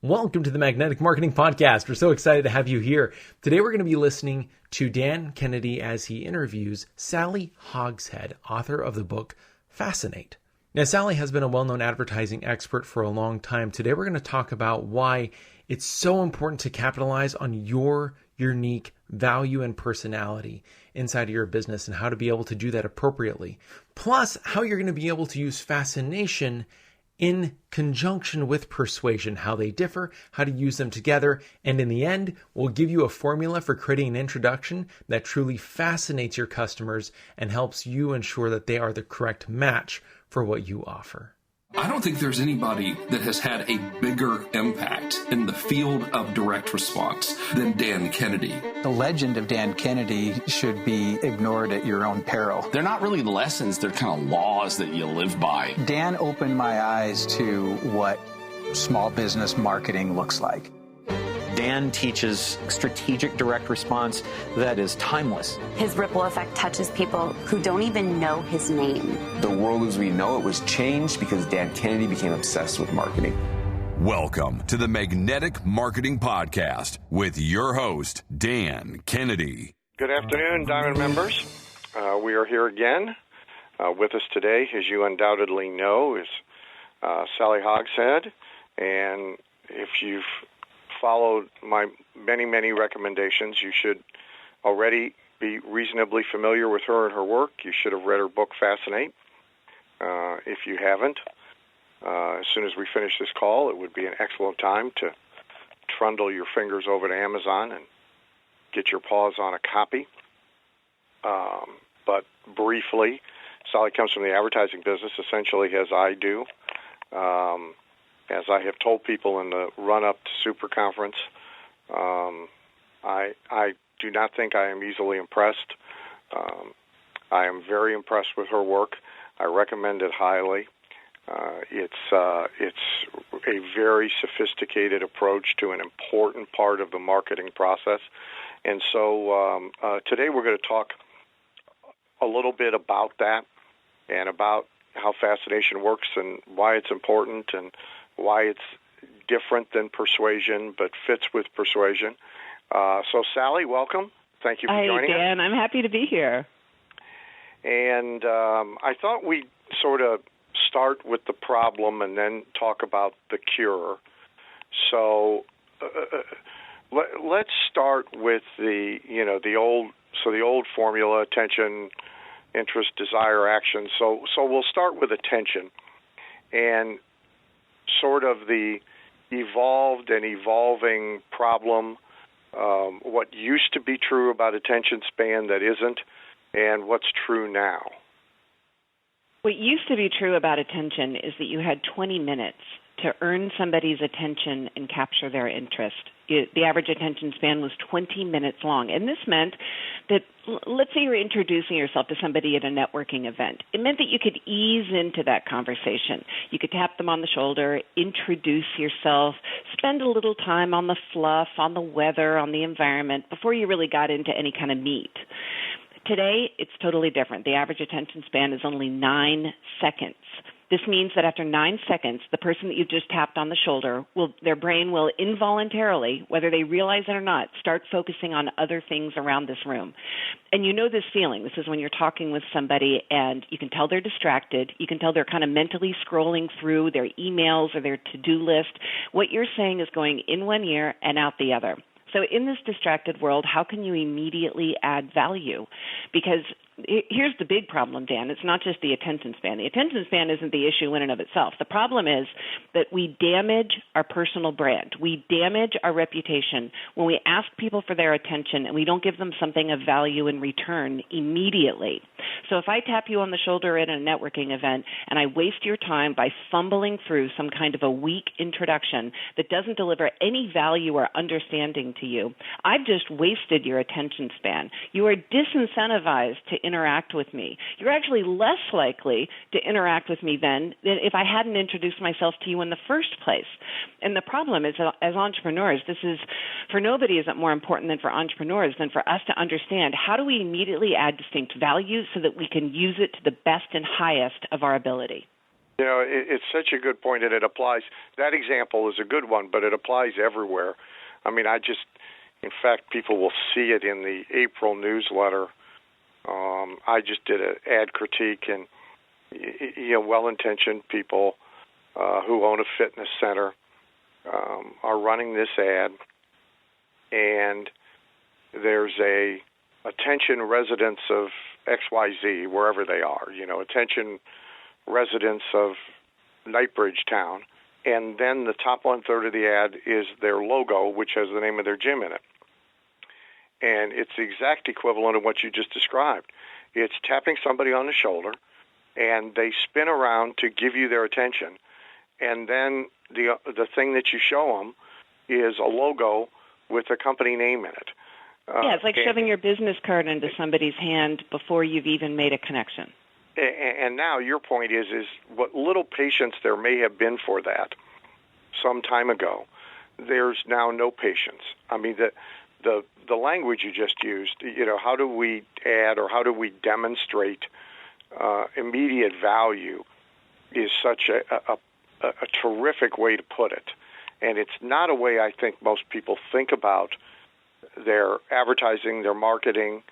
Welcome to the Magnetic Marketing Podcast. We're so excited to have you here. Today we're going to be listening to Dan Kennedy as he interviews Sally Hogshead, author of the book Fascinate. Now, Sally has been a well-known advertising expert for a long time. Today we're going to talk about why it's so important to capitalize on your unique value and personality inside of your business and how to be able to do that appropriately. Plus, how you're going to be able to use fascination in conjunction with persuasion, how they differ, how to use them together, and in the end, we'll give you a formula for creating an introduction that truly fascinates your customers and helps you ensure that they are the correct match for what you offer. I don't think there's anybody that has had a bigger impact in the field of direct response than Dan Kennedy. The legend of Dan Kennedy should be ignored at your own peril. They're not really lessons, they're kind of laws that you live by. Dan opened my eyes to what small business marketing looks like. Dan teaches strategic direct response that is timeless. His ripple effect touches people who don't even know his name. The world as we know it was changed because Dan Kennedy became obsessed with marketing. Welcome to the Magnetic Marketing Podcast with your host, Dan Kennedy. Good afternoon, Diamond members. We are here again. With us today, as you undoubtedly know, is Sally Hogshead. And if you've followed my many recommendations, you should already be reasonably familiar with her and her work. You should have read her book, Fascinate. If you haven't, as soon as we finish this call, it would be an excellent time to trundle your fingers over to Amazon and get your paws on a copy. But briefly, Sally comes from the advertising business, essentially as I do. As I have told people in the run-up to Super Conference, I do not think I am easily impressed. I am very impressed with her work. I recommend it highly. It's a very sophisticated approach to an important part of the marketing process. And so today we're going to talk a little bit about that and about how fascination works and why it's important and why it's different than persuasion but fits with persuasion. So, Sally, welcome. Thank you for joining us. Hi, Dan. I'm happy to be here. And I thought we'd sort of start with the problem and then talk about the cure. So let's start with the old formula: attention, interest, desire, action. So we'll start with attention and sort of the evolved and evolving problem, what used to be true about attention span that isn't, and what's true now. What used to be true about attention is that you had 20 minutes to earn somebody's attention and capture their interest. The average attention span was 20 minutes long. And this meant that, let's say you're introducing yourself to somebody at a networking event. It meant that you could ease into that conversation. You could tap them on the shoulder, introduce yourself, spend a little time on the fluff, on the weather, on the environment before you really got into any kind of meat. Today, it's totally different. The average attention span is only 9 seconds. This means that after 9 seconds, the person that you've just tapped on the shoulder, their brain will involuntarily, whether they realize it or not, start focusing on other things around this room. And you know this feeling. This is when you're talking with somebody and you can tell they're distracted. You can tell they're kind of mentally scrolling through their emails or their to-do list. What you're saying is going in one ear and out the other. So in this distracted world, how can you immediately add value? Because here's the big problem, Dan. It's not just the attention span. The attention span isn't the issue in and of itself. The problem is that we damage our personal brand. We damage our reputation when we ask people for their attention and we don't give them something of value in return immediately. So if I tap you on the shoulder at a networking event and I waste your time by fumbling through some kind of a weak introduction that doesn't deliver any value or understanding to you, I've just wasted your attention span. You are disincentivized to interact with me. You're actually less likely to interact with me then than if I hadn't introduced myself to you in the first place. And the problem is, as entrepreneurs, this is, for nobody is it more important than for entrepreneurs than for us to understand how do we immediately add distinct value so that we can use it to the best and highest of our ability. You know, it's such a good point, and it applies. That example is a good one, but it applies everywhere. I mean, in fact, people will see it in the April newsletter. I just did an ad critique, and well-intentioned people who own a fitness center are running this ad, and there's a attention residents of XYZ, wherever they are, attention residents of Knightbridge Town, and then the top one-third of the ad is their logo, which has the name of their gym in it. And it's the exact equivalent of what you just described. It's tapping somebody on the shoulder, and they spin around to give you their attention. And then the thing that you show them is a logo with a company name in it. Yeah, it's like shoving your business card into somebody's hand before you've even made a connection. And now your point is what little patience there may have been for that some time ago, there's now no patience. I mean, the language you just used, how do we add or how do we demonstrate immediate value is such a terrific way to put it. And it's not a way I think most people think about their advertising, their marketing,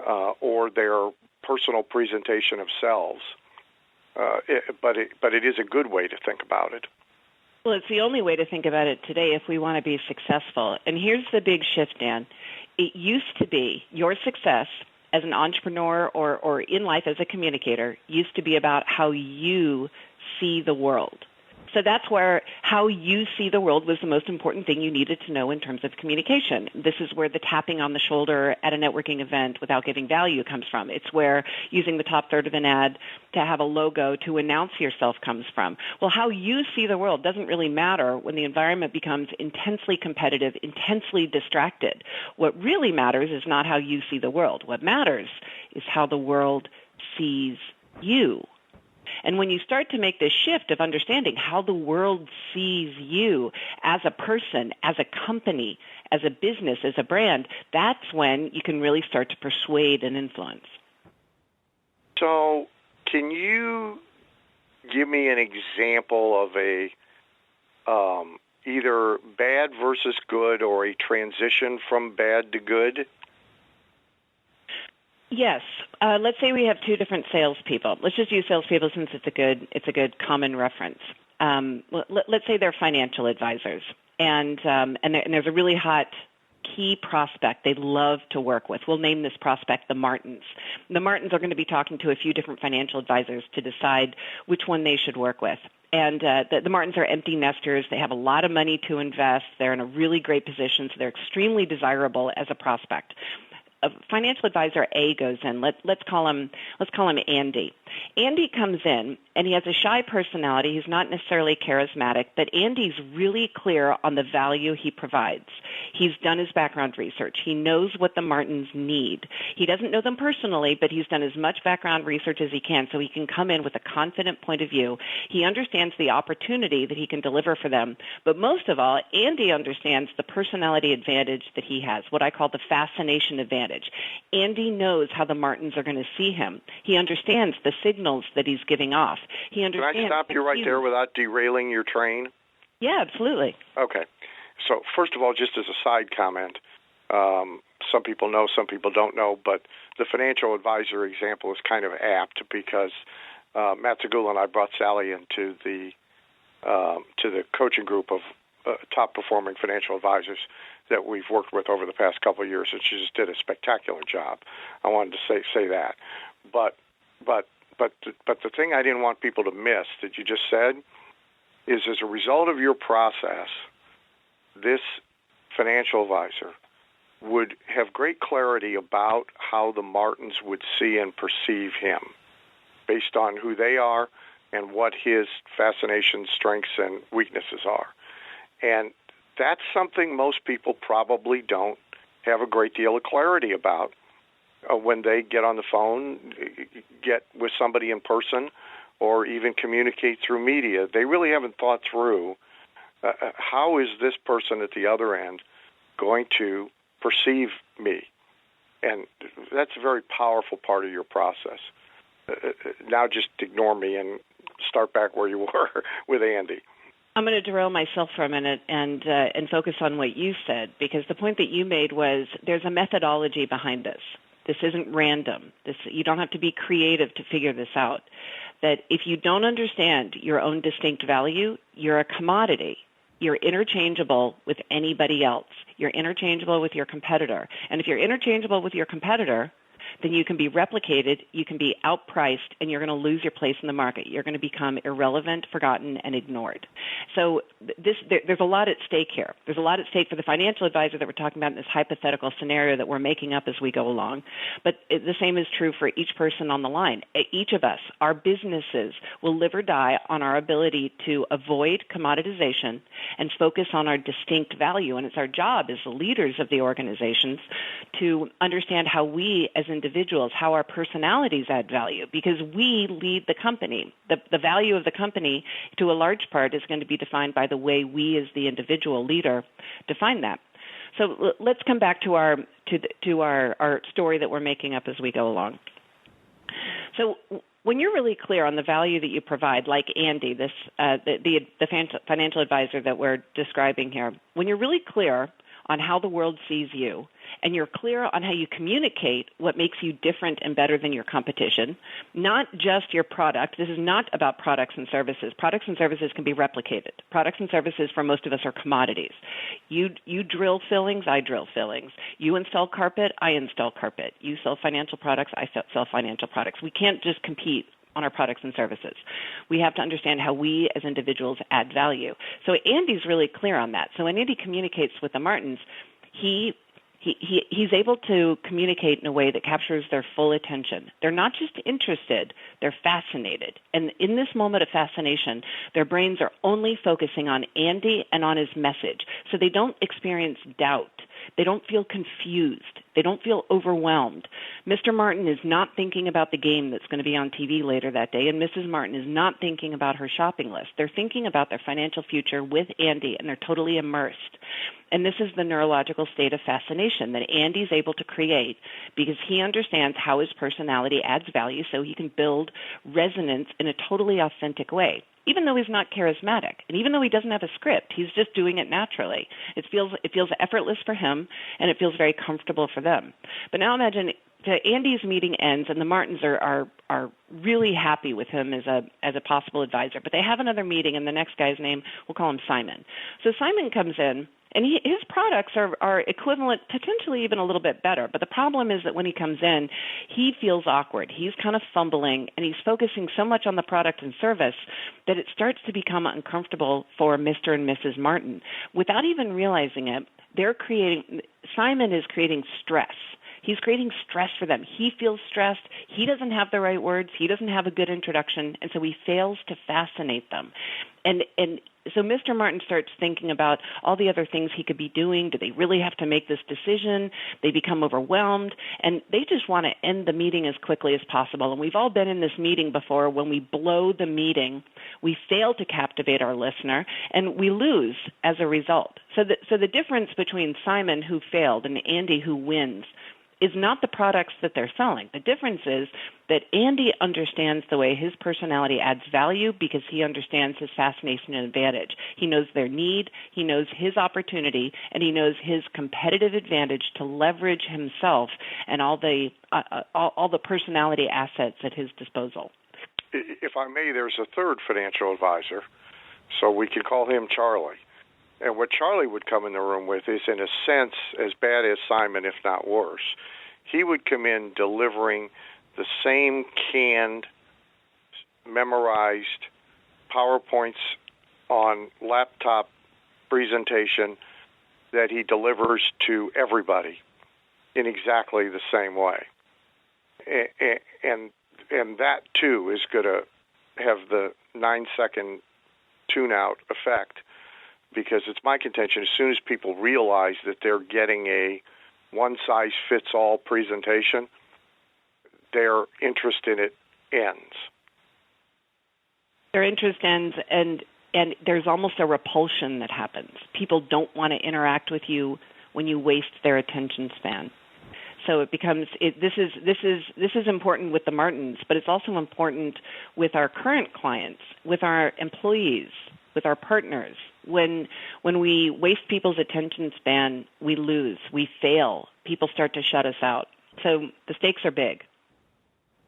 or their personal presentation of selves. But it is a good way to think about it. Well, it's the only way to think about it today if we want to be successful. And here's the big shift, Dan. It used to be your success as an entrepreneur or in life as a communicator used to be about how you see the world. So that's where how you see the world was the most important thing you needed to know in terms of communication. This is where the tapping on the shoulder at a networking event without giving value comes from. It's where using the top third of an ad to have a logo to announce yourself comes from. Well, how you see the world doesn't really matter when the environment becomes intensely competitive, intensely distracted. What really matters is not how you see the world. What matters is how the world sees you. And when you start to make this shift of understanding how the world sees you as a person, as a company, as a business, as a brand, that's when you can really start to persuade and influence. So can you give me an example of a either bad versus good or a transition from bad to good? Yes. Let's say we have two different salespeople. Let's just use salespeople since it's a good common reference. Let's say they're financial advisors, and there's a really hot key prospect they love to work with. We'll name this prospect the Martins. The Martins are going to be talking to a few different financial advisors to decide which one they should work with. And the Martins are empty nesters. They have a lot of money to invest. They're in a really great position, so they're extremely desirable as a prospect. A financial advisor A goes in. Let's call him Andy. Andy comes in, and he has a shy personality. He's not necessarily charismatic, but Andy's really clear on the value he provides. He's done his background research. He knows what the Martins need. He doesn't know them personally, but he's done as much background research as he can so he can come in with a confident point of view. He understands the opportunity that he can deliver for them. But most of all, Andy understands the personality advantage that he has, what I call the fascination advantage. Andy knows how the Martins are going to see him. He understands the signals that he's giving off. He understands. Can I stop you right there without derailing your train? Yeah, absolutely. Okay. So first of all, just as a side comment, some people know, some people don't know, but the financial advisor example is kind of apt because Matt Zagula and I brought Sally into the coaching group of top-performing financial advisors that we've worked with over the past couple of years, and she just did a spectacular job. I wanted to say that, but the thing I didn't want people to miss that you just said is, as a result of your process, this financial advisor would have great clarity about how the Martins would see and perceive him based on who they are and what his fascinations, strengths, and weaknesses are. And that's something most people probably don't have a great deal of clarity about when they get on the phone, get with somebody in person, or even communicate through media. They really haven't thought through how is this person at the other end going to perceive me. And that's a very powerful part of your process. Now just ignore me and start back where you were with Andy. I'm going to derail myself for a minute and focus on what you said, because the point that you made was there's a methodology behind this. This isn't random. You don't have to be creative to figure this out. That if you don't understand your own distinct value, you're a commodity. You're interchangeable with anybody else. You're interchangeable with your competitor. And if you're interchangeable with your competitor, then you can be replicated, you can be outpriced, and you're going to lose your place in the market. You're going to become irrelevant, forgotten, and ignored. So there's a lot at stake here. There's a lot at stake for the financial advisor that we're talking about in this hypothetical scenario that we're making up as we go along. But the same is true for each person on the line. Each of us, our businesses, will live or die on our ability to avoid commoditization and focus on our distinct value. And it's our job as the leaders of the organizations to understand how we as individuals, how our personalities add value, because we lead the company. The value of the company, to a large part, is going to be defined by the way we as the individual leader define that. So let's come back to our story that we're making up as we go along. So when you're really clear on the value that you provide, like Andy, the financial advisor that we're describing here, when you're really clear on how the world sees you, and you're clear on how you communicate what makes you different and better than your competition, not just your product. This is not about products and services. Products and services can be replicated. Products and services for most of us are commodities. You drill fillings, I drill fillings. You install carpet, I install carpet. You sell financial products, I sell financial products. We can't just compete on our products and services. We have to understand how we as individuals add value. So Andy's really clear on that. So when Andy communicates with the Martins, he's able to communicate in a way that captures their full attention. They're not just interested, they're fascinated. And in this moment of fascination, their brains are only focusing on Andy and on his message. So they don't experience doubt. They don't feel confused. They don't feel overwhelmed. Mr. Martin is not thinking about the game that's going to be on TV later that day, and Mrs. Martin is not thinking about her shopping list. They're thinking about their financial future with Andy, and they're totally immersed. And this is the neurological state of fascination that Andy's able to create because he understands how his personality adds value so he can build resonance in a totally authentic way. Even though he's not charismatic, and even though he doesn't have a script, he's just doing it naturally. It feels effortless for him, and it feels very comfortable for them. But now imagine Andy's meeting ends, and the Martins are really happy with him as a possible advisor. But they have another meeting, and the next guy's name, we'll call him Simon. So Simon comes in, and his products are equivalent, potentially even a little bit better. But the problem is that when he comes in, he feels awkward. He's kind of fumbling, and he's focusing so much on the product and service that it starts to become uncomfortable for Mr. and Mrs. Martin. Without even realizing it, Simon is creating stress. He's creating stress for them. He feels stressed. He doesn't have the right words. He doesn't have a good introduction, and so he fails to fascinate them. And so Mr. Martin starts thinking about all the other things he could be doing. Do they really have to make this decision? They become overwhelmed, and they just want to end the meeting as quickly as possible. And we've all been in this meeting before. When we blow the meeting, we fail to captivate our listener, and we lose as a result. So the difference between Simon, who failed, and Andy, who wins, is not the products that they're selling. The difference is that Andy understands the way his personality adds value because he understands his fascination and advantage. He knows their need, he knows his opportunity, and he knows his competitive advantage to leverage himself and all the personality assets at his disposal. If I may, there's a third financial advisor, so we can call him Charlie. And what Charlie would come in the room with is, in a sense, as bad as Simon, if not worse. He would come in delivering the same canned, memorized PowerPoints on laptop presentation that he delivers to everybody in exactly the same way. And that, too, is going to have the 9-second tune-out effect, because it's my contention as soon as people realize that they're getting a one-size-fits-all presentation, their interest in it ends. Their interest ends, and there's almost a repulsion that happens. People don't want to interact with you when you waste their attention span. So it becomes this is important with the Martins, but it's also important with our current clients, with our employees, with our partners. When we waste people's attention span, we lose, we fail. People start to shut us out. So the stakes are big.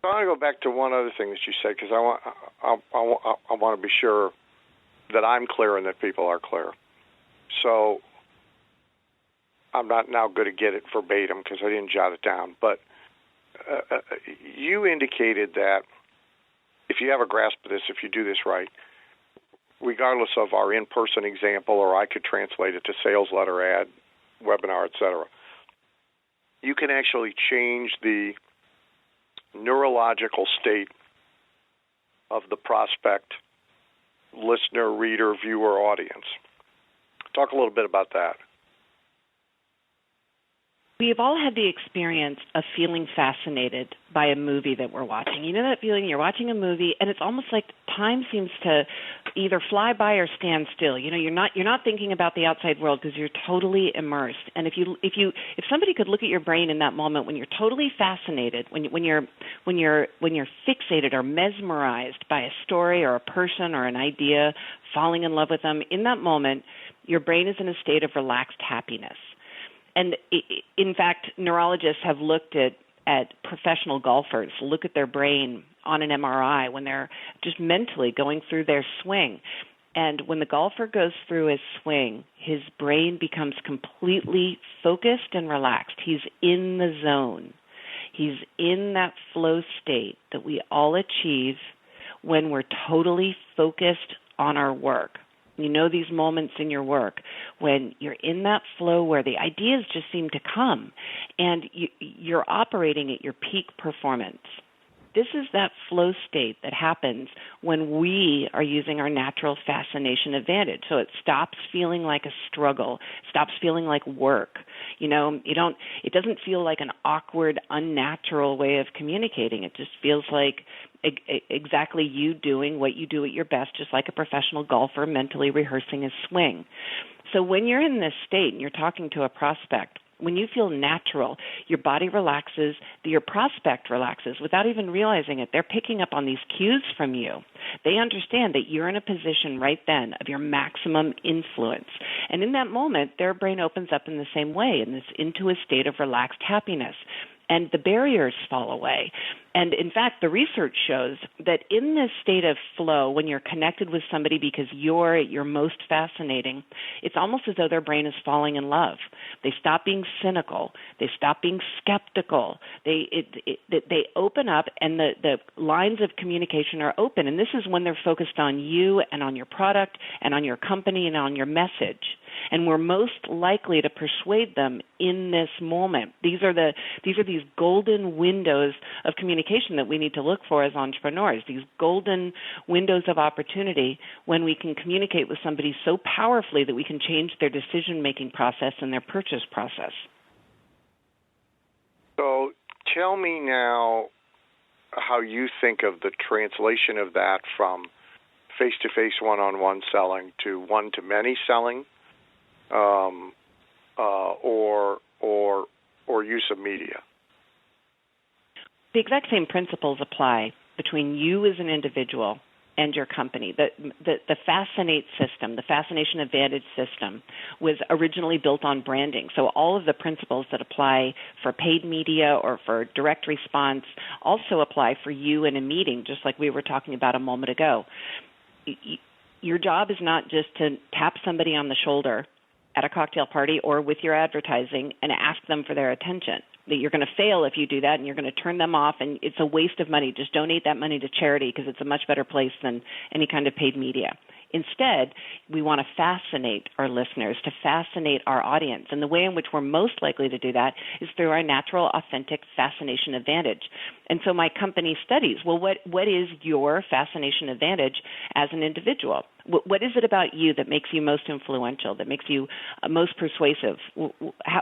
I want to go back to one other thing that you said, because I want to be sure that I'm clear and that people are clear. So I'm not now going to get it verbatim because I didn't jot it down, but you indicated that if you have a grasp of this, if you do this right, regardless of our in-person example, or I could translate it to sales letter, ad, webinar, etc., you can actually change the neurological state of the prospect, listener, reader, viewer, audience. Talk a little bit about that. We've all had the experience of feeling fascinated by a movie that we're watching. You know that feeling? You're watching a movie, and it's almost like time seems to either fly by or stand still. You know, you're not thinking about the outside world because you're totally immersed. And if somebody could look at your brain in that moment when you're totally fascinated, when you're fixated or mesmerized by a story or a person or an idea, falling in love with them, in that moment, your brain is in a state of relaxed happiness. And in fact, neurologists have looked at professional golfers, look at their brain on an MRI when they're just mentally going through their swing. And when the golfer goes through his swing, his brain becomes completely focused and relaxed. He's in the zone. He's in that flow state that we all achieve when we're totally focused on our work. You know these moments in your work when you're in that flow where the ideas just seem to come and you're operating at your peak performance. This is that flow state that happens when we are using our natural fascination advantage. So it stops feeling like a struggle, stops feeling like work. You know, it doesn't feel like an awkward, unnatural way of communicating. It just feels like exactly you doing what you do at your best, just like a professional golfer mentally rehearsing his swing. So when you're in this state and you're talking to a prospect, when you feel natural, your body relaxes, your prospect relaxes without even realizing it. They're picking up on these cues from you. They understand that you're in a position right then of your maximum influence. And in that moment, their brain opens up in the same way, and it's into a state of relaxed happiness. And the barriers fall away. And in fact, the research shows that in this state of flow, when you're connected with somebody because you're at your most fascinating, it's almost as though their brain is falling in love. They stop being cynical. They stop being skeptical. They open up, and the lines of communication are open. And this is when they're focused on you and on your product and on your company and on your message. And we're most likely to persuade them in this moment. These are these golden windows of communication that we need to look for as entrepreneurs, these golden windows of opportunity when we can communicate with somebody so powerfully that we can change their decision-making process and their purchase process. So tell me now how you think of the translation of that from face-to-face one-on-one selling to one-to-many selling, or use of media. The exact same principles apply between you as an individual and your company. The Fascinate system, the Fascination Advantage system, was originally built on branding. So all of the principles that apply for paid media or for direct response also apply for you in a meeting, just like we were talking about a moment ago. Your job is not just to tap somebody on the shoulder at a cocktail party or with your advertising and ask them for their attention. That you're going to fail if you do that, and you're going to turn them off, and it's a waste of money. Just donate that money to charity because it's a much better place than any kind of paid media. Instead, we want to fascinate our listeners, to fascinate our audience. And the way in which we're most likely to do that is through our natural, authentic fascination advantage. And so my company studies, well, what is your fascination advantage as an individual? What is it about you that makes you most influential, that makes you most persuasive?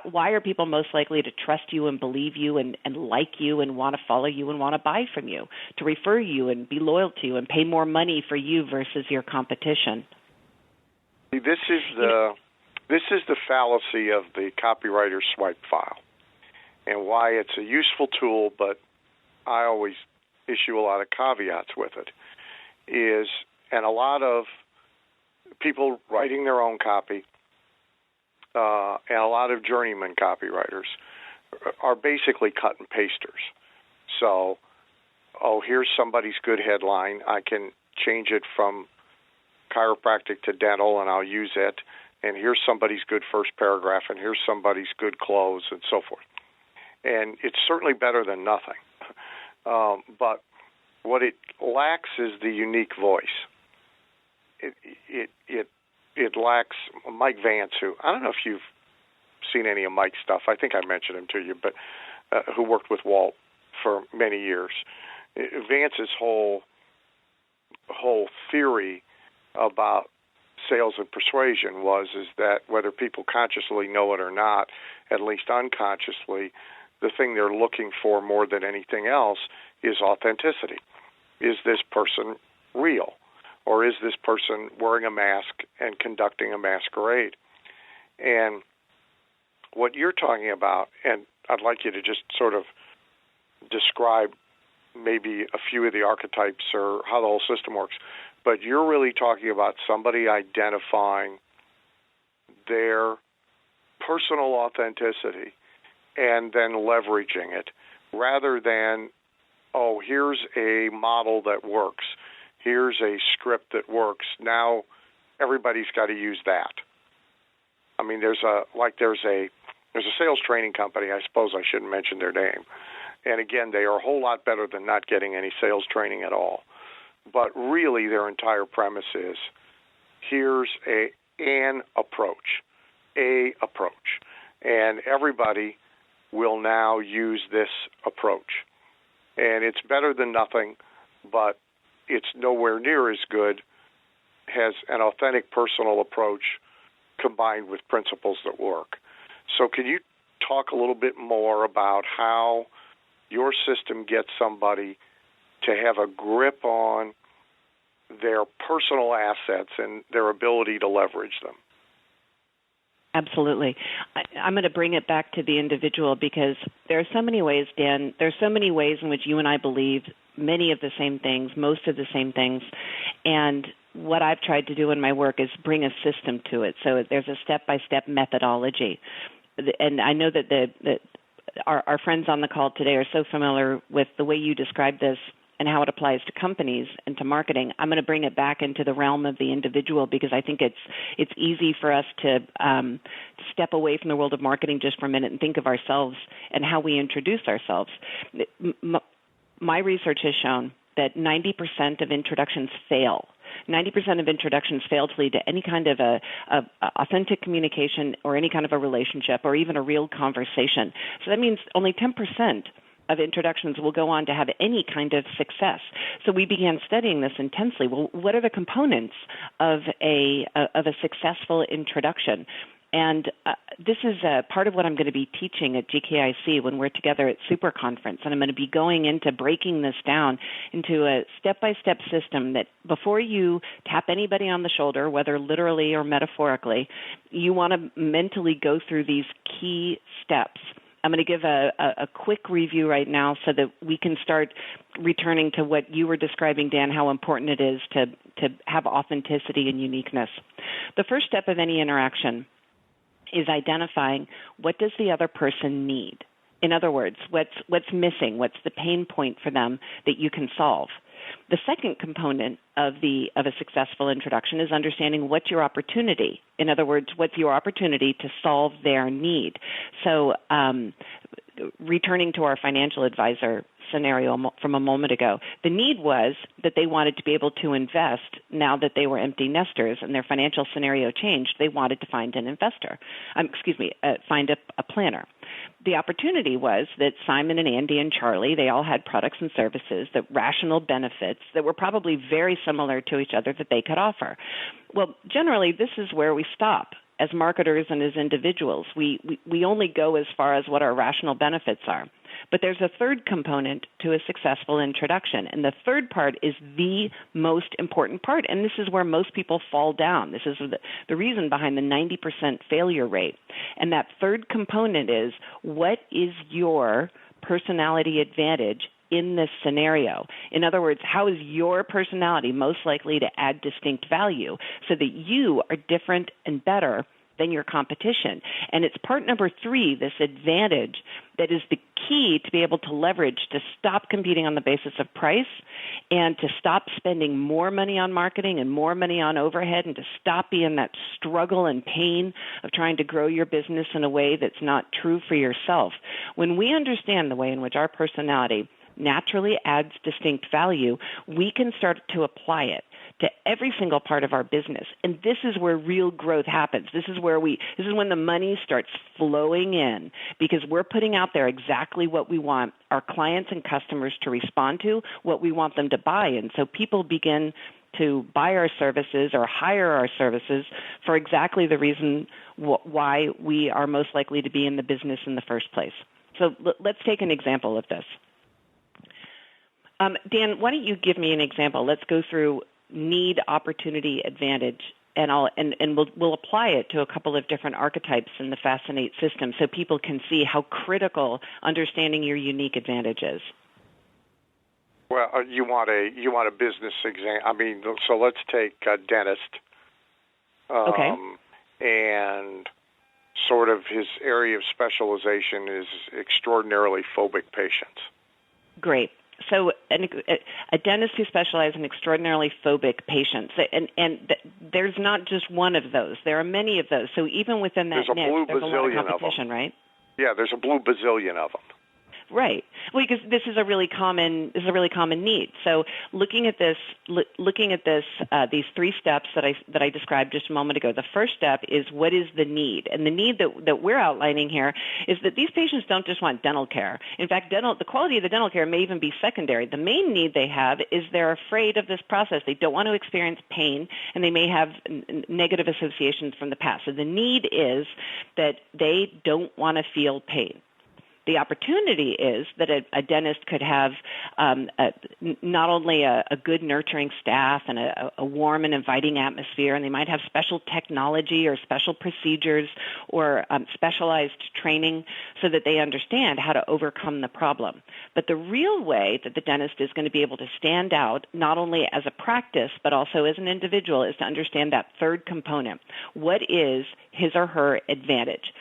Why are people most likely to trust you and believe you and like you and want to follow you and want to buy from you, to refer you and be loyal to you and pay more money for you versus your competition? This is the fallacy of the copywriter's swipe file. and why it's a useful tool, but I always issue a lot of caveats with it, and a lot of people writing their own copy and a lot of journeyman copywriters are basically cut and pasters. So, here's somebody's good headline. I can change it from chiropractic to dental, and I'll use it. And here's somebody's good first paragraph, and here's somebody's good close, and so forth. And it's certainly better than nothing. But what it lacks is the unique voice. It lacks Mike Vance, who, I don't know if you've seen any of Mike's stuff. I think I mentioned him to you, but who worked with Walt for many years. Vance's whole theory about sales and persuasion is that whether people consciously know it or not, at least unconsciously, the thing they're looking for more than anything else is authenticity. Is this person real? Or is this person wearing a mask and conducting a masquerade? And what you're talking about, and I'd like you to just sort of describe maybe a few of the archetypes or how the whole system works, but you're really talking about somebody identifying their personal authenticity and then leveraging it rather than, here's a model that works. Here's a script that works. Now everybody's got to use that. I mean, there's a sales training company. I suppose I shouldn't mention their name. And again, they are a whole lot better than not getting any sales training at all. But really, their entire premise is here's an approach, and everybody will now use this approach. And it's better than nothing, but it's nowhere near as good as an authentic personal approach combined with principles that work. So can you talk a little bit more about how your system gets somebody to have a grip on their personal assets and their ability to leverage them? Absolutely. I'm going to bring it back to the individual because there are so many ways, Dan, there's so many ways in which you and I believe many of the same things, most of the same things. And what I've tried to do in my work is bring a system to it. So there's a step-by-step methodology. And I know that our friends on the call today are so familiar with the way you describe this and how it applies to companies and to marketing. I'm going to bring it back into the realm of the individual because I think it's easy for us to step away from the world of marketing just for a minute and think of ourselves and how we introduce ourselves. My research has shown that 90% of introductions fail. 90% of introductions fail to lead to any kind of a authentic communication or any kind of a relationship or even a real conversation. So that means only 10% of introductions will go on to have any kind of success. So we began studying this intensely. Well, what are the components of a successful introduction? And this is part of what I'm going to be teaching at GKIC when we're together at Super Conference. And I'm going to be going into breaking this down into a step-by-step system that before you tap anybody on the shoulder, whether literally or metaphorically, you want to mentally go through these key steps. I'm going to give a quick review right now so that we can start returning to what you were describing, Dan, how important it is to have authenticity and uniqueness. The first step of any interaction is identifying what does the other person need. In other words, what's missing, what's the pain point for them that you can solve. The second component of a successful introduction is understanding what's your opportunity. In other words, what's your opportunity to solve their need. So returning to our financial advisor scenario from a moment ago, the need was that they wanted to be able to invest now that they were empty nesters and their financial scenario changed. They wanted to find an investor, find a planner. The opportunity was that Simon and Andy and Charlie, they all had products and services, that rational benefits that were probably very similar to each other that they could offer. Well, generally, this is where we stop. As marketers and as individuals, we only go as far as what our rational benefits are. But there's a third component to a successful introduction, and the third part is the most important part, and this is where most people fall down. This is the reason behind the 90% failure rate, And that third component is, what is your personality advantage in this scenario? In other words, how is your personality most likely to add distinct value so that you are different and better than your competition? And it's part number 3, this advantage, that is the key to be able to leverage to stop competing on the basis of price and to stop spending more money on marketing and more money on overhead and to stop being that struggle and pain of trying to grow your business in a way that's not true for yourself. When we understand the way in which our personality naturally adds distinct value, we can start to apply it to every single part of our business. And this is where real growth happens. This is when the money starts flowing in, because we're putting out there exactly what we want our clients and customers to respond to, what we want them to buy. And so people begin to buy our services or hire our services for exactly the reason why we are most likely to be in the business in the first place. So let's take an example of this. Dan, why don't you give me an example? Let's go through need, opportunity, advantage, and we'll apply it to a couple of different archetypes in the Fascinate system so people can see how critical understanding your unique advantage is. Well, you want a business example. I mean, so let's take a dentist. Okay. And sort of his area of specialization is extraordinarily phobic patients. Great. So a dentist who specializes in extraordinarily phobic patients, and there's not just one of those. There are many of those. So even within that niche, there's a lot of competition, right? Yeah, there's a blue bazillion of them. Right. Well, because this is a really common need. So looking at these 3 steps that I described just a moment ago. The first step is, what is the need? And the need that we're outlining here is that these patients don't just want dental care. In fact, the quality of the dental care may even be secondary. The main need they have is they're afraid of this process. They don't want to experience pain, and they may have negative associations from the past. So the need is that they don't want to feel pain. The opportunity is that a dentist could have not only a good nurturing staff and a warm and inviting atmosphere, and they might have special technology or special procedures or specialized training so that they understand how to overcome the problem. But the real way that the dentist is going to be able to stand out, not only as a practice but also as an individual, is to understand that third component. What is his or her advantage?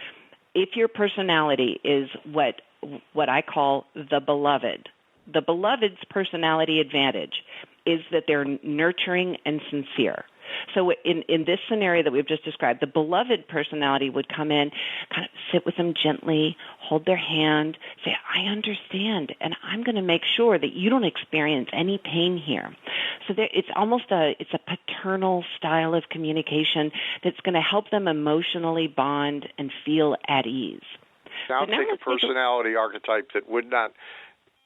If your personality is what I call the beloved's personality advantage is that they're nurturing and sincere. So in this scenario that we've just described, the beloved personality would come in, kind of sit with them gently, hold their hand, say, I understand, and I'm going to make sure that you don't experience any pain here. So it's almost a paternal style of communication that's going to help them emotionally bond and feel at ease. Now take a personality archetype that would not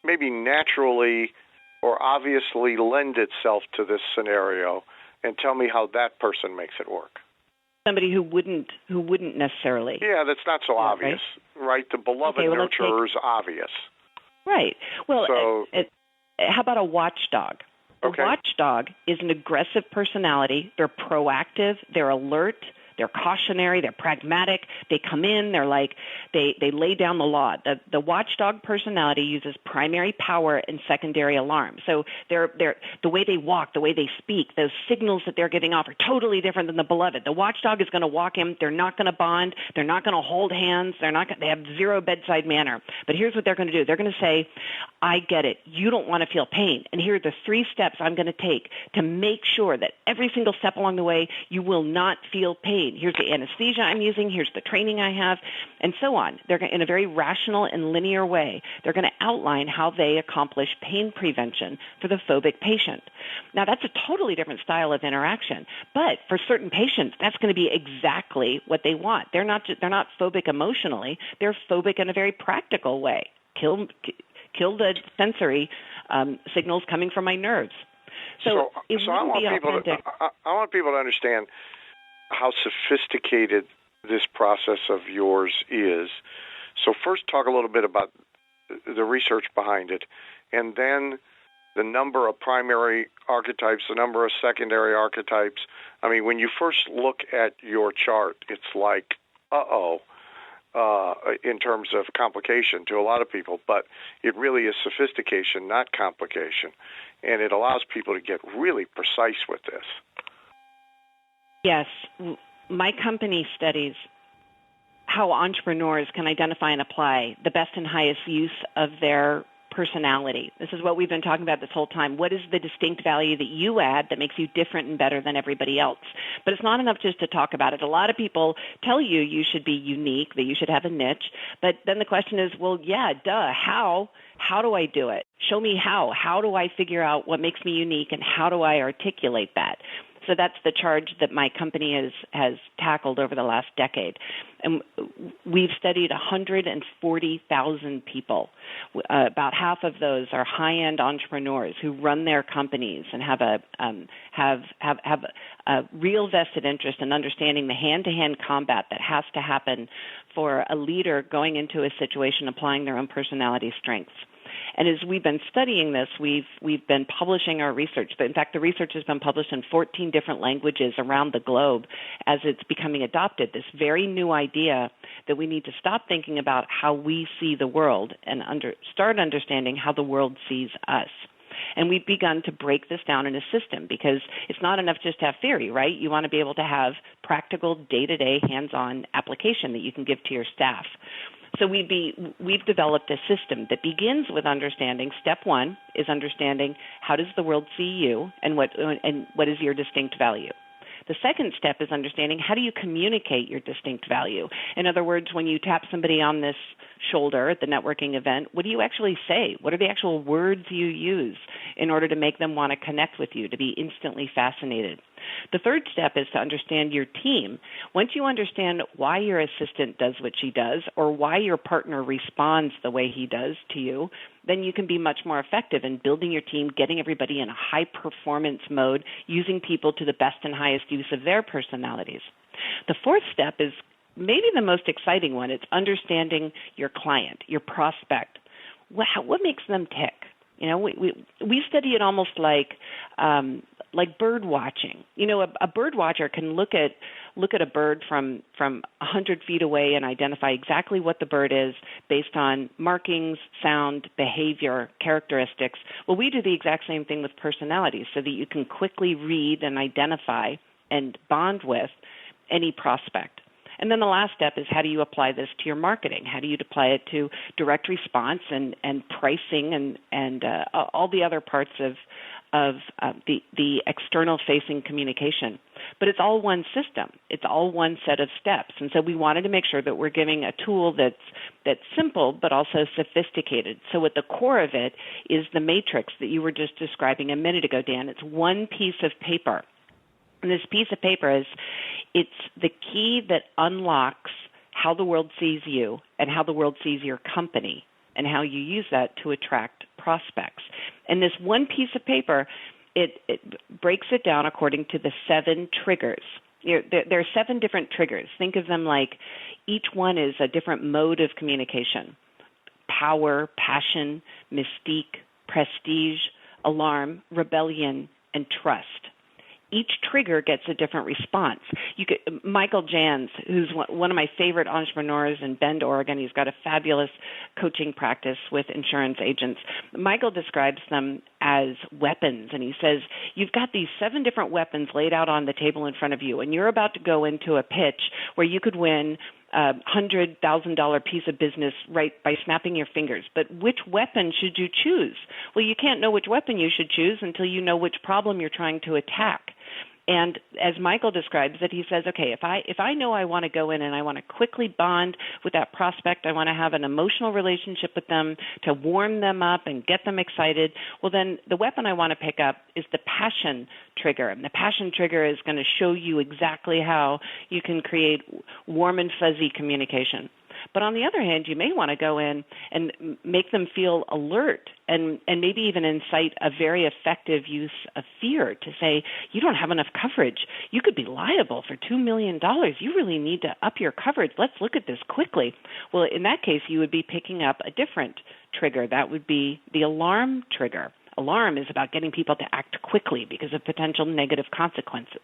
maybe naturally or obviously lend itself to this scenario, and tell me how that person makes it work. Somebody who wouldn't necessarily. Yeah, that's not so obvious, right? The beloved nurturer is obvious. Right. Well, so, how about a watchdog? Okay. A watchdog is an aggressive personality. They're proactive. They're alert. They're cautionary. They're pragmatic. They come in. They're like they lay down the law. The watchdog personality uses primary power and secondary alarm. So they're the way they walk, the way they speak, those signals that they're giving off are totally different than the beloved. The watchdog is going to walk in. They're not going to bond. They're not going to hold hands. They have zero bedside manner. But here's what they're going to do. They're going to say, I get it. You don't want to feel pain. And here are the 3 steps I'm going to take to make sure that every single step along the way you will not feel pain. Here's the anesthesia I'm using. Here's the training I have, and so on. They're in a very rational and linear way. They're going to outline how they accomplish pain prevention for the phobic patient. Now, that's a totally different style of interaction, but for certain patients, that's going to be exactly what they want. They're not phobic emotionally. They're phobic in a very practical way. Kill the sensory signals coming from my nerves. So I want people to understand how sophisticated this process of yours is. So first talk a little bit about the research behind it, and then the number of primary archetypes, the number of secondary archetypes. I mean, when you first look at your chart, it's like, in terms of complication to a lot of people, but it really is sophistication, not complication, and it allows people to get really precise with this. Yes. My company studies how entrepreneurs can identify and apply the best and highest use of their personality. This is what we've been talking about this whole time. What is the distinct value that you add that makes you different and better than everybody else? But it's not enough just to talk about it. A lot of people tell you you should be unique, that you should have a niche. But then the question is, well, yeah, duh, how? How do I do it? Show me how. How do I figure out what makes me unique, and how do I articulate that? So that's the charge that my company has tackled over the last decade. And we've studied 140,000 people. About half of those are high-end entrepreneurs who run their companies and have a real vested interest in understanding the hand-to-hand combat that has to happen for a leader going into a situation applying their own personality strengths. And as we've been studying this, we've been publishing our research. In fact, the research has been published in 14 different languages around the globe as it's becoming adopted, this very new idea that we need to stop thinking about how we see the world and start understanding how the world sees us. And we've begun to break this down in a system, because it's not enough just to have theory, right? You want to be able to have practical, day-to-day, hands-on application that you can give to your staff. So we've developed a system that begins with understanding. Step one is understanding how does the world see you, and what is your distinct value. The second step is understanding how do you communicate your distinct value. In other words, when you tap somebody on this shoulder at the networking event, what do you actually say? What are the actual words you use in order to make them want to connect with you, to be instantly fascinated? The third step is to understand your team. Once you understand why your assistant does what she does, or why your partner responds the way he does to you, then you can be much more effective in building your team, getting everybody in a high-performance mode, using people to the best and highest use of their personalities. The fourth step is maybe the most exciting one. It's understanding your client, your prospect. What makes them tick? You know, we study it almost like bird watching. You know, a bird watcher can look at a bird from 100 feet away and identify exactly what the bird is based on markings, sound, behavior, characteristics. Well, we do the exact same thing with personalities, so that you can quickly read and identify and bond with any prospect. And then the last step is, how do you apply this to your marketing? How do you apply it to direct response and pricing and all the other parts of the external-facing communication? But it's all one system. It's all one set of steps. And so we wanted to make sure that we're giving a tool that's simple but also sophisticated. So at the core of it is the matrix that you were just describing a minute ago, Dan. It's one piece of paper. And this piece of paper it's the key that unlocks how the world sees you and how the world sees your company, and how you use that to attract prospects. And this one piece of paper, it breaks it down according to the 7 triggers. There are 7 different triggers. Think of them like each one is a different mode of communication: power, passion, mystique, prestige, alarm, rebellion, and trust. Each trigger gets a different response. Michael Jans, who's one of my favorite entrepreneurs in Bend, Oregon, he's got a fabulous coaching practice with insurance agents. Michael describes them as weapons, and he says, you've got these 7 different weapons laid out on the table in front of you, and you're about to go into a pitch where you could win $100,000 piece of business right by snapping your fingers. But which weapon should you choose? Well, you can't know which weapon you should choose until you know which problem you're trying to attack. And as Michael describes it, he says, okay, if I know I want to go in and I want to quickly bond with that prospect, I want to have an emotional relationship with them to warm them up and get them excited, well, then the weapon I want to pick up is the passion trigger. And the passion trigger is going to show you exactly how you can create warm and fuzzy communication. But on the other hand, you may want to go in and make them feel alert and maybe even incite a very effective use of fear to say, you don't have enough coverage. You could be liable for $2 million. You really need to up your coverage. Let's look at this quickly. Well, in that case, you would be picking up a different trigger. That would be the alarm trigger. Alarm is about getting people to act quickly because of potential negative consequences.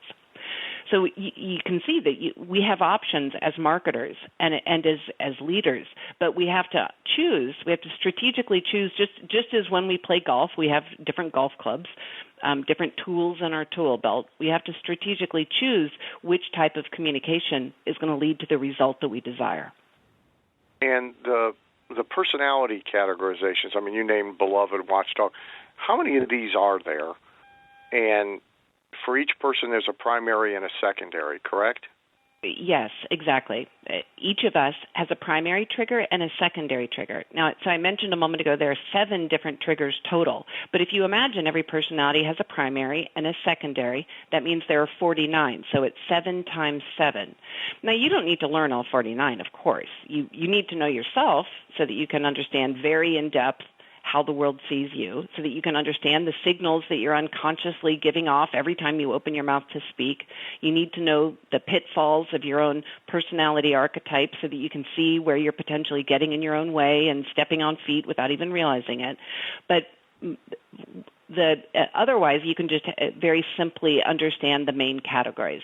So you can see that we have options as marketers and as leaders, but we have to choose. We have to strategically choose, just as when we play golf, we have different golf clubs, different tools in our tool belt. We have to strategically choose which type of communication is going to lead to the result that we desire. And the personality categorizations, I mean, you named Beloved, Watchdog. How many of these are there? And for each person, there's a primary and a secondary, correct? Yes, exactly. Each of us has a primary trigger and a secondary trigger. Now, so I mentioned a moment ago there are 7 different triggers total. But if you imagine every personality has a primary and a secondary, that means there are 49. So it's 7 times 7. Now, you don't need to learn all 49, of course. You need to know yourself so that you can understand very in-depth how the world sees you, so that you can understand the signals that you're unconsciously giving off every time you open your mouth to speak. You need to know the pitfalls of your own personality archetype so that you can see where you're potentially getting in your own way and stepping on feet without even realizing it. But otherwise, you can just very simply understand the main categories.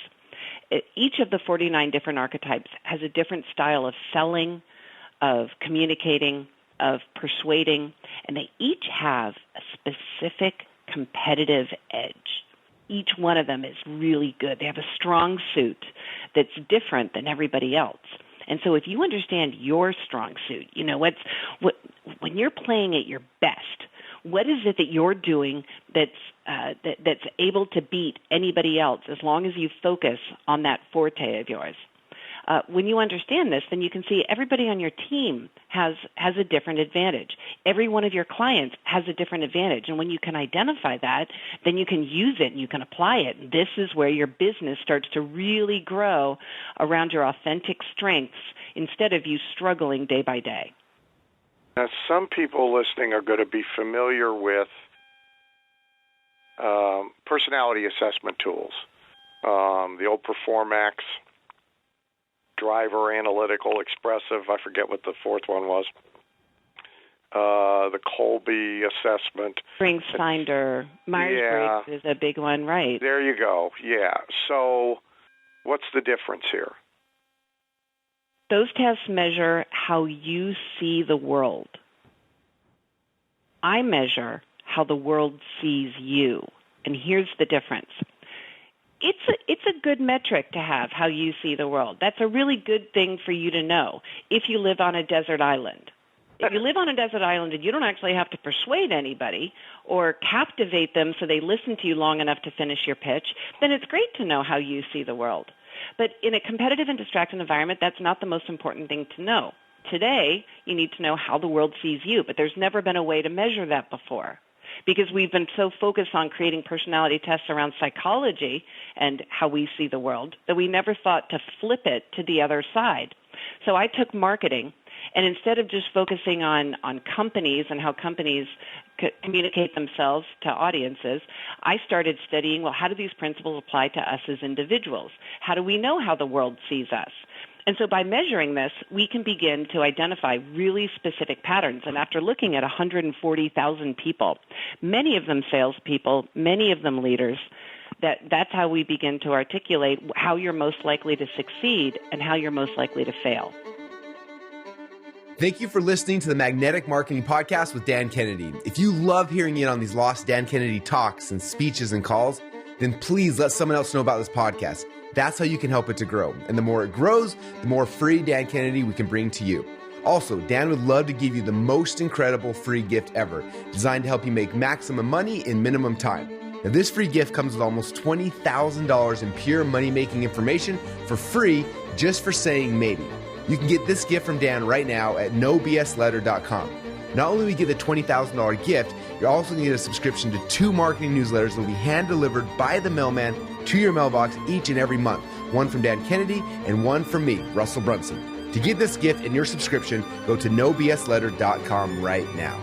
Each of the 49 different archetypes has a different style of selling, of communicating, of persuading, and they each have a specific competitive edge. Each one of them is really good. They have a strong suit that's different than everybody else. And so if you understand your strong suit, you know, when you're playing at your best, what is it that you're doing that's able to beat anybody else as long as you focus on that forte of yours? When you understand this, then you can see everybody on your team has a different advantage. Every one of your clients has a different advantage. And when you can identify that, then you can use it and you can apply it. This is where your business starts to really grow around your authentic strengths instead of you struggling day by day. Now, some people listening are going to be familiar with personality assessment tools, the old Performax, Driver, Analytical, Expressive, I forget what the fourth one was, the Colby assessment. StrengthsFinder, Myers-Briggs is a big one, right? There you go, yeah. So what's the difference here? Those tests measure how you see the world. I measure how the world sees you, and here's the difference. It's a good metric to have, how you see the world. That's a really good thing for you to know if you live on a desert island. If you live on a desert island and you don't actually have to persuade anybody or captivate them so they listen to you long enough to finish your pitch, then it's great to know how you see the world. But in a competitive and distracted environment, that's not the most important thing to know. Today, you need to know how the world sees you, but there's never been a way to measure that before, because we've been so focused on creating personality tests around psychology and how we see the world that we never thought to flip it to the other side. So I took marketing, and instead of just focusing on companies and how companies communicate themselves to audiences, I started studying, well, how do these principles apply to us as individuals? How do we know how the world sees us? And so by measuring this, we can begin to identify really specific patterns. And after looking at 140,000 people, many of them salespeople, many of them leaders, that's how we begin to articulate how you're most likely to succeed and how you're most likely to fail. Thank you for listening to the Magnetic Marketing Podcast with Dan Kennedy. If you love hearing in on these lost Dan Kennedy talks and speeches and calls, then please let someone else know about this podcast. That's how you can help it to grow. And the more it grows, the more free Dan Kennedy we can bring to you. Also, Dan would love to give you the most incredible free gift ever, designed to help you make maximum money in minimum time. Now, this free gift comes with almost $20,000 in pure money-making information for free just for saying maybe. You can get this gift from Dan right now at nobsletter.com. Not only will you get the $20,000 gift, you're also going to get a subscription to 2 marketing newsletters that will be hand-delivered by the mailman to your mailbox each and every month. One from Dan Kennedy and one from me, Russell Brunson. To get this gift and your subscription, go to nobsletter.com right now.